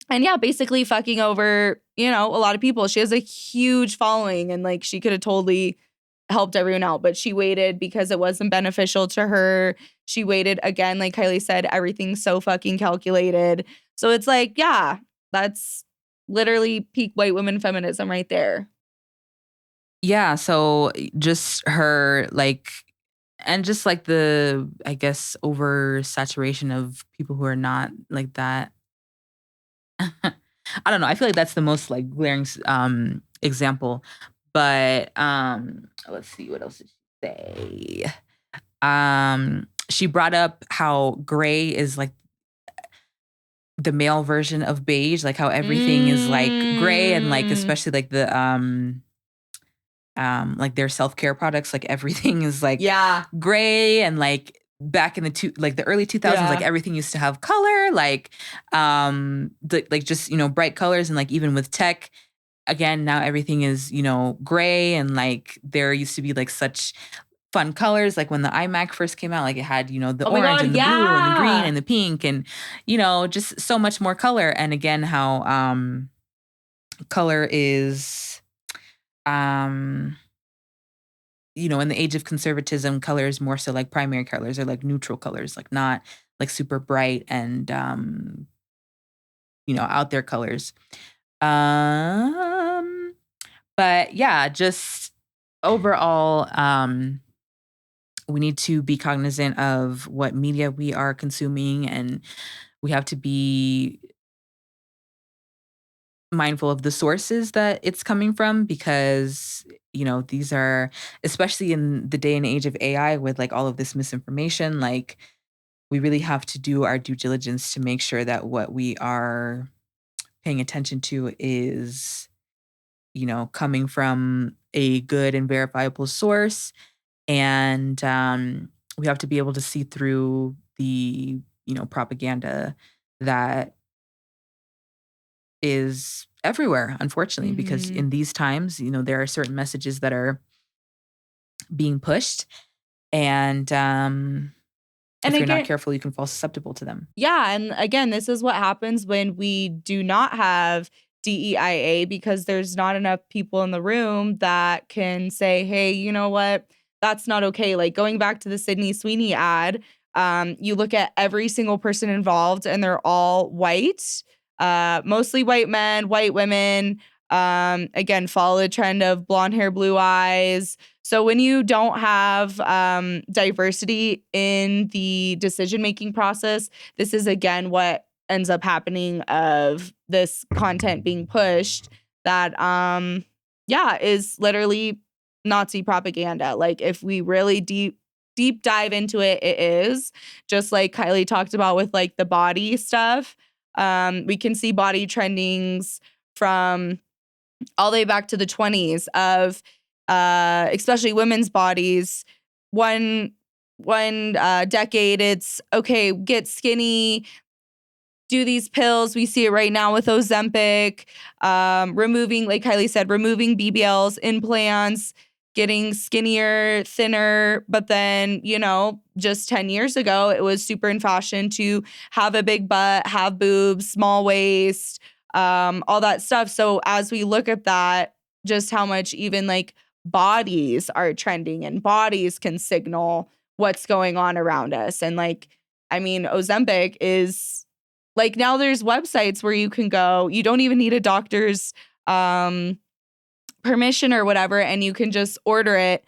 and yeah, basically fucking over, a lot of people. She has a huge following and like she could have totally helped everyone out, but she waited because it wasn't beneficial to her. She waited again, like Kylie said, everything's so fucking calculated. So it's like, yeah, that's literally peak white women feminism right there. yeah, so just her like and just like the I guess oversaturation of people who are not like that. I don't know. I feel like that's the most like glaring example. But let's see what else did she say. She brought up how gray is like the male version of beige, like how everything is like gray and like Mm. especially like their self-care products, like everything is like Yeah. gray and like back in the early 2000s, like Yeah. everything used to have color, like like just, bright colors. And like even with tech, again, now everything is, gray, and like there used to be like such fun colors. Like when the iMac first came out, like it had, the Oh my orange God, and the blue and the green yeah. and the pink and, just so much more color. And again, how color is, um, in the age of conservatism, color is more so like primary colors or like neutral colors, like not like super bright and, out there colors. Um, but yeah, just overall, we need to be cognizant of what media we are consuming, and we have to be mindful of the sources that it's coming from, because these are, especially in the day and age of AI with like all of this misinformation, like we really have to do our due diligence to make sure that what we are paying attention to is coming from a good and verifiable source. And we have to be able to see through the propaganda that is everywhere, unfortunately, because Mhm. in these times, there are certain messages that are being pushed, and And if you're not again, careful, you can fall susceptible to them. yeah, and again, this is what happens when we do not have DEIA, because there's not enough people in the room that can say, "Hey, you know what? That's not okay." Like going back to the Sydney Sweeney ad, you look at every single person involved and they're all white, mostly white men, white women. Again, follow the trend of blonde hair, blue eyes. So when you don't have diversity in the decision-making process, this is again what ends up happening of this content being pushed that yeah, is literally Nazi propaganda. Like if we really deep dive into it, it is just like Kylie talked about with like the body stuff. We can see body trendings from all the way back to the 20s of especially women's bodies. One decade, it's okay, get skinny, do these pills. We see it right now with Ozempic, removing, like Kylie said, removing BBLs, implants, getting skinnier, thinner. But then, just 10 years ago, it was super in fashion to have a big butt, have boobs, small waist, all that stuff. So as we look at that, just how much even like bodies are trending and bodies can signal what's going on around us. And like, I mean, Ozempic is like now there's websites where you can go, you don't even need a doctor's permission or whatever, and you can just order it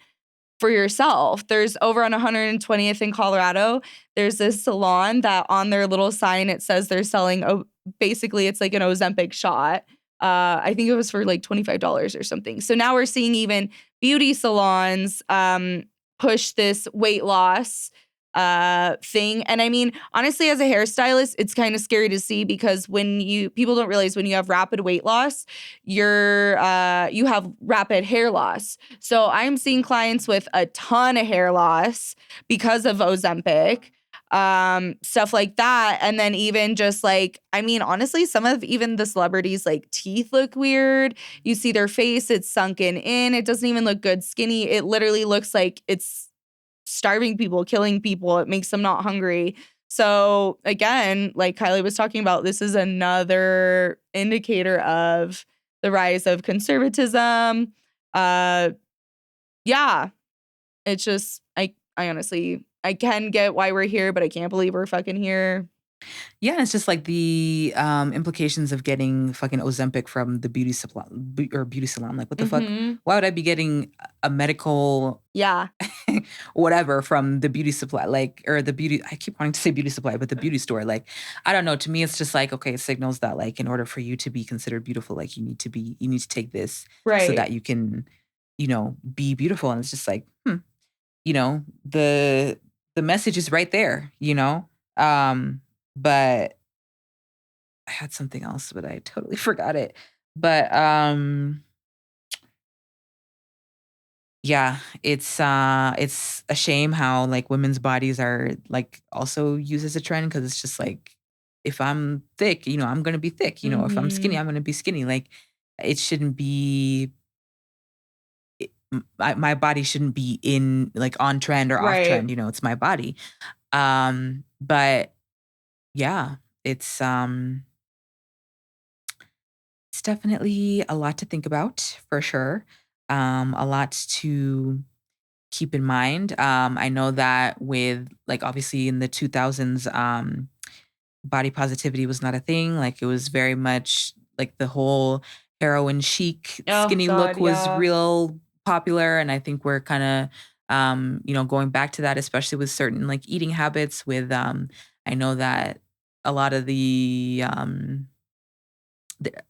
for yourself. There's over on 120th in Colorado, there's this salon that on their little sign it says they're selling basically it's like an Ozempic shot. I think it was for like $25 or something. So now we're seeing even beauty salons push this weight loss thing. And I mean, honestly, as a hairstylist, it's kind of scary to see, because people don't realize when you have rapid weight loss, you have rapid hair loss. So I'm seeing clients with a ton of hair loss because of Ozempic, stuff like that. And then even just like, I mean, honestly, some of even the celebrities like teeth look weird. You see their face, it's sunken in. It doesn't even look good skinny. It literally looks like it's starving people, killing people. It makes them not hungry. So again, like Kylie was talking about, this is another indicator of the rise of conservatism. Uh yeah, it's just I honestly I can get why we're here, but I can't believe we're fucking here. Yeah, it's just like the implications of getting fucking Ozempic from the beauty supply or beauty salon. Like, what the fuck? Mhm. Why would I be getting a medical Yeah. whatever from the beauty supply, like, or the beauty? I keep wanting to say beauty supply, but the beauty store. Like, I don't know. To me, it's just like, okay, it signals that like in order for you to be considered beautiful, like you need to take this so Right. that you can, be beautiful. And it's just like, the message is right there, but I had something else, but I totally forgot it. But yeah, it's a shame how like women's bodies are like also used as a trend because it's just like if I'm thick, I'm gonna be thick. If I'm skinny, Mhm. I'm gonna be skinny. Like it shouldn't be my body shouldn't be in like on trend or off Right. trend, it's my body. But yeah, it's it's definitely a lot to think about for sure. A lot to keep in mind. I know that with like obviously in the 2000s, body positivity was not a thing. Like it was very much like the whole heroin chic Oh skinny look god, was yeah. real popular. And I think we're kind of, going back to that, especially with certain like eating habits with, I know that a lot of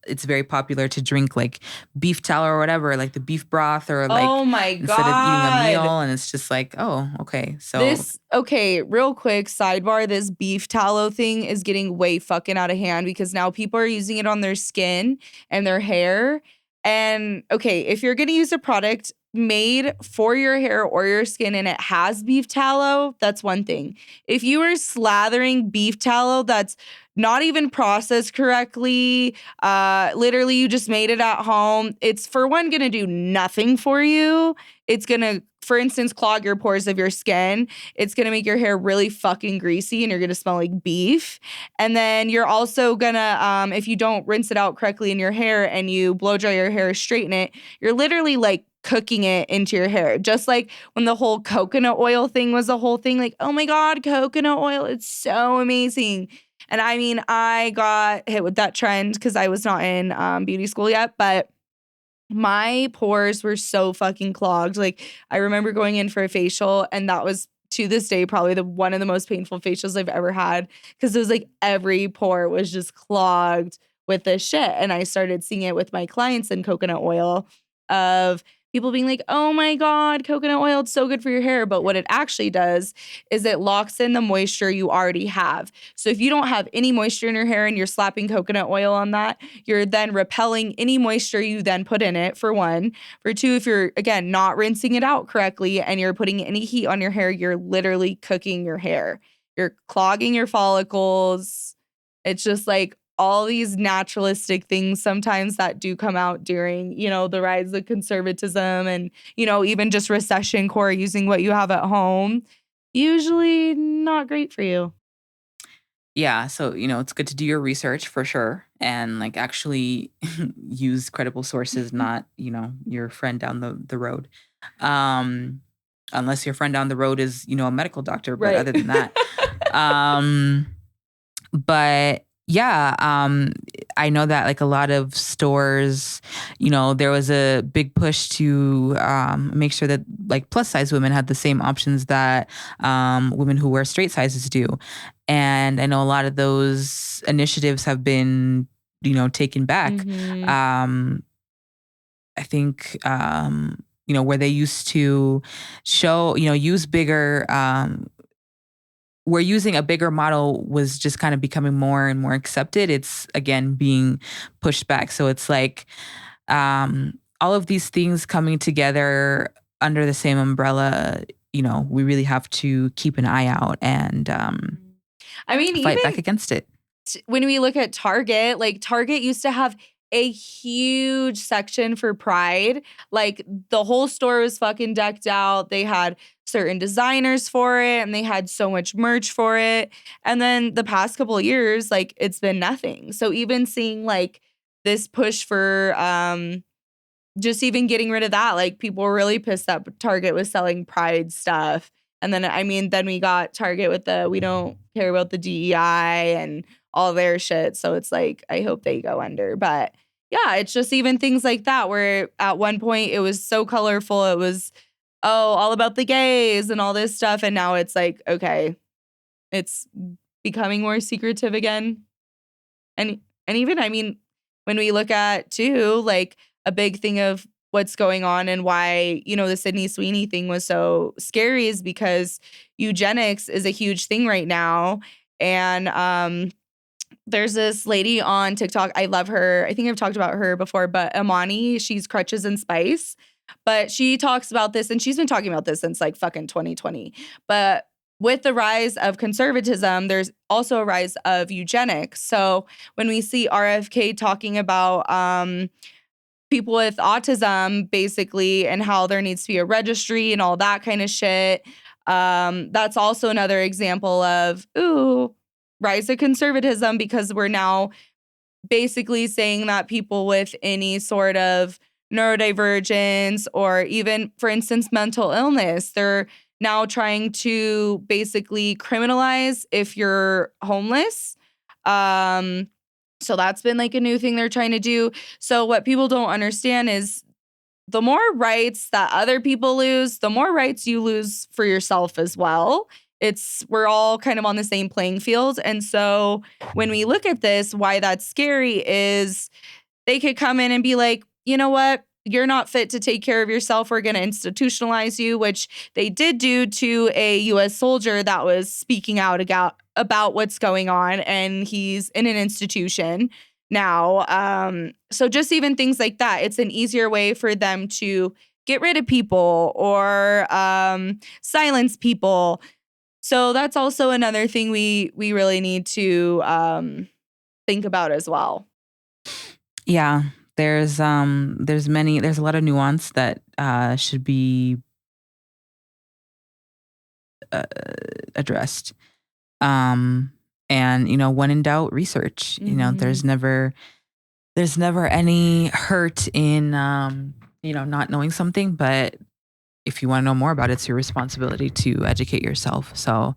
it's very popular to drink like beef tallow or whatever, like the beef broth or Oh like my instead of eating a god. meal and it's just like, oh, okay. So This okay, real quick sidebar, this beef tallow thing is getting way fucking out of hand because now people are using it on their skin and their hair. And okay, if you're going to use a product made for your hair or your skin and it has beef tallow, that's one thing. If you are slathering beef tallow that's not even processed correctly, literally you just made it at home, it's for one going to do nothing for you. It's going to, for instance, clog your pores of your skin. It's going to make your hair really fucking greasy and you're going to smell like beef. And then you're also going to, if you don't rinse it out correctly in your hair and you blow dry your hair, straighten it, you're literally like cooking it into your hair. Just like when the whole coconut oil thing was a whole thing, like, oh my God, coconut oil, it's so amazing. And I mean, I got hit with that trend because I was not in beauty school yet, but my pores were so fucking clogged. Like, I remember going in for a facial, and that was to this day probably the one of the most painful facials I've ever had because it was like every pore was just clogged with this shit. And I started seeing it with my clients in coconut oil of people being like, "Oh my God, coconut oil, it's so good for your hair." But what it actually does is it locks in the moisture you already have. So if you don't have any moisture in your hair and you're slapping coconut oil on that, you're then repelling any moisture you then put in it, for one. For two, if you're, again, not rinsing it out correctly and you're putting any heat on your hair, you're literally cooking your hair. You're clogging your follicles. It's just like all these naturalistic things sometimes that do come out during, the rise of conservatism and, even just recession core using what you have at home. Usually not great for you. yeah, so it's good to do your research for sure and like actually use credible sources, not, your friend down the road. Um Unless your friend down the road is, a medical doctor, but Right. other than that. Um but yeah, I know that like a lot of stores, there was a big push to make sure that like plus size women had the same options that women who wear straight sizes do. And I know a lot of those initiatives have been, taken back. Mhm. Um, I think, where they used to show, use bigger, where using a bigger model was just kind of becoming more and more accepted, it's again being pushed back. So it's like all of these things coming together under the same umbrella, we really have to keep an eye out and I mean, fight back even against it. when we look at Target, like Target used to have a huge section for Pride. Like the whole store was fucking decked out. They had certain designers for it and they had so much merch for it. And then the past couple of years, like it's been nothing. So even seeing like this push for just even getting rid of that, like people were really pissed that Target was selling Pride stuff. And then, I mean, then we got Target with the we don't care about the DEI and all their shit. So it's like, I hope they go under. But yeah, it's just even things like that where at one point it was so colorful. It was, oh, all about the gays and all this stuff. And now it's like, okay, it's becoming more secretive again. And even, I mean, when we look at too, like a big thing of what's going on and why, the Sydney Sweeney thing was so scary is because eugenics is a huge thing right now. And there's this lady on TikTok. I love her. I think I've talked about her before, but Amani, she's Crutches and Spice. But she talks about this, and she's been talking about this since like fucking 2020. But with the rise of conservatism, there's also a rise of eugenics. So when we see RFK talking about people with autism, basically, and how there needs to be a registry and all that kind of shit, that's also another example of, rise of conservatism, because we're now basically saying that people with any sort of neurodivergence or even, for instance, mental illness, they're now trying to basically criminalize if you're homeless. So that's been like a new thing they're trying to do. So what people don't understand is the more rights that other people lose, the more rights you lose for yourself as well. We're all kind of on the same playing field. And so when we look at this, why that's scary is they could come in and be like, you know what? You're not fit to take care of yourself. We're going to institutionalize you, which they did do to a U.S. soldier that was speaking out about what's going on. And he's in an institution now. So just even things like that, it's an easier way for them to get rid of people or silence people. So that's also another thing we really need to think about as well. Yeah, there's a lot of nuance that should be addressed. And when in doubt, research. Mm-hmm. There's never any hurt in not knowing something, but if you want to know more about it, it's your responsibility to educate yourself. So,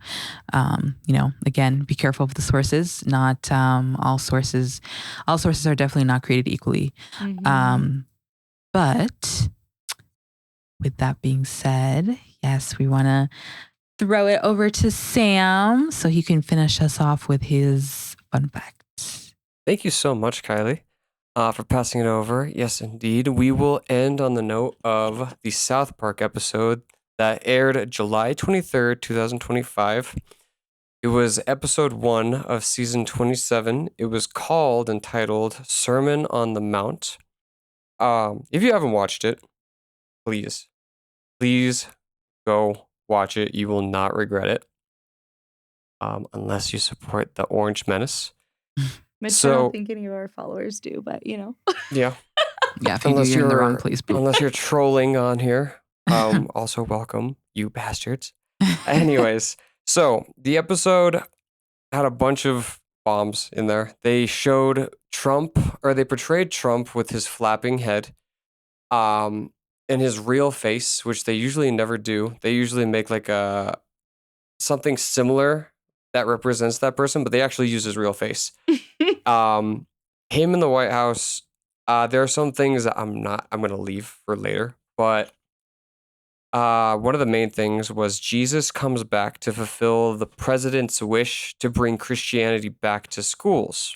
again, be careful of the sources. Not all sources are definitely not created equally. Mm-hmm. But with that being said, yes, we want to throw it over to Sam so he can finish us off with his fun facts. Thank you so much, Kylie, for passing it over. Yes, indeed. We will end on the note of the South Park episode that aired July 23rd, 2025. It was episode 1 of season 27. It was entitled Sermon on the Mount. If you haven't watched it, please go watch it. You will not regret it. Unless you support the Orange Menace. Which I don't think any of our followers do, but Yeah. Yeah, if you do, you're in the wrong place. Unless you're trolling on here. Also welcome, you bastards. Anyways, so the episode had a bunch of bombs in there. They showed they portrayed Trump with his flapping head, and his real face, which they usually never do. They usually make like something similar that represents that person, but they actually use his real face. Him in the White House, there are some things that I'm going to leave for later, but one of the main things was Jesus comes back to fulfill the president's wish to bring Christianity back to schools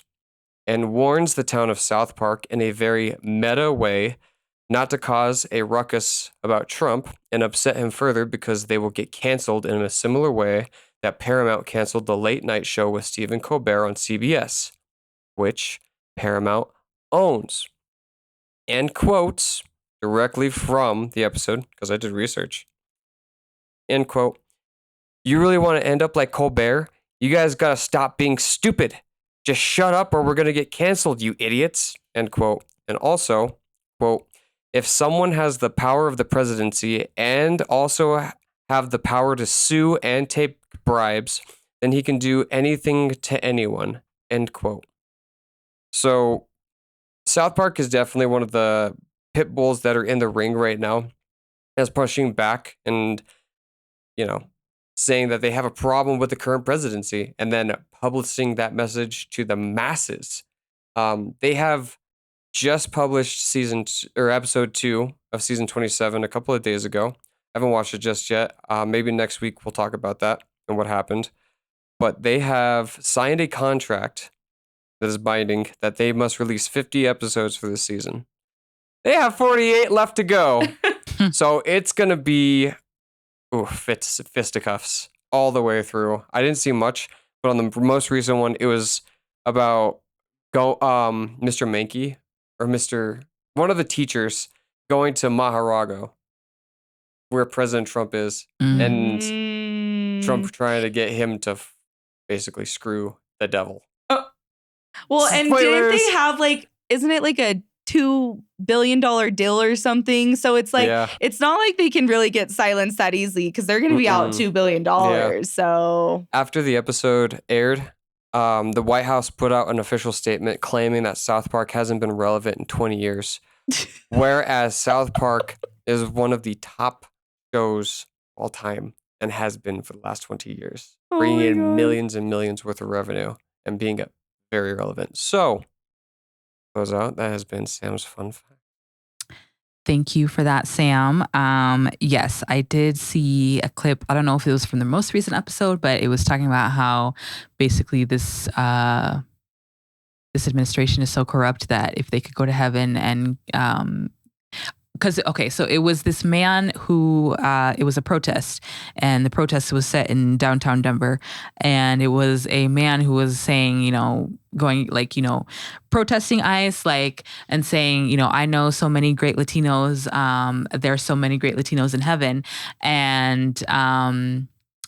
and warns the town of South Park in a very meta way not to cause a ruckus about Trump and upset him further because they will get canceled in a similar way that Paramount canceled the late night show with Stephen Colbert on CBS, which Paramount owns. And quotes directly from the episode, because I did research. End quote. You really want to end up like Colbert? You guys got to stop being stupid. Just shut up or we're going to get canceled, you idiots. End quote. And also, quote, if someone has the power of the presidency and also have the power to sue and take bribes, then he can do anything to anyone. End quote. So South Park is definitely one of the pit bulls that are in the ring right now, as pushing back and, saying that they have a problem with the current presidency and then publishing that message to the masses. They have just published episode 2 of season 27 a couple of days ago. I haven't watched it just yet. Maybe next week we'll talk about that and what happened. But they have signed a contract that is binding that they must release 50 episodes for this season. They have 48 left to go. So it's going to be fisticuffs all the way through. I didn't see much, but on the most recent one, it was about Mr. Mankey or one of the teachers going to Mar-a-Lago, where President Trump is, and Trump trying to get him to basically screw the devil. Well, and didn't they have isn't it like a $2 billion deal or something? So it's it's not like they can really get silenced that easily because they're going to be out $2 billion. Yeah. So after the episode aired, the White House put out an official statement claiming that South Park hasn't been relevant in 20 years, whereas South Park is one of the top shows all time and has been for the last 20 years, bringing in millions and millions worth of revenue and being very relevant. So, close out. That has been Sam's fun fact. Thank you for that, Sam. Yes, I did see a clip. I don't know if it was from the most recent episode, but it was talking about how basically this administration is so corrupt that if they could go to heaven and so it was this man who it was a protest, and the protest was set in downtown Denver, and it was a man who was saying, going protesting ICE, and saying, I know so many great Latinos, there's so many great Latinos in heaven, and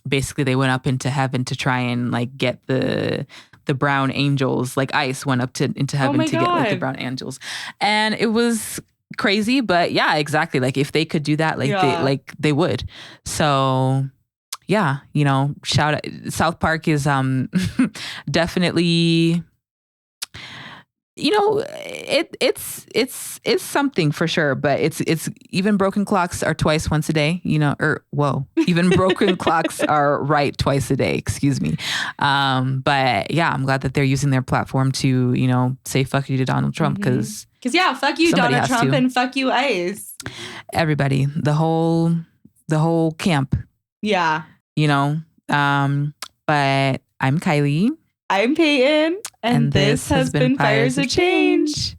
basically they went up into heaven to try and get the brown angels, ICE went up into heaven to get the brown angels, and it was crazy, but yeah, exactly. If they could do that, they would. So yeah, shout out. South Park is definitely, it's something for sure, but it's even broken clocks are twice once a day, even broken clocks are right twice a day, excuse me. But yeah, I'm glad that they're using their platform to, say fuck you to Donald Trump, because fuck you, Donald Trump, and fuck you, ICE. Everybody, the whole camp. Yeah. But I'm Kylie. I'm Payton, and this has been Fires of Change.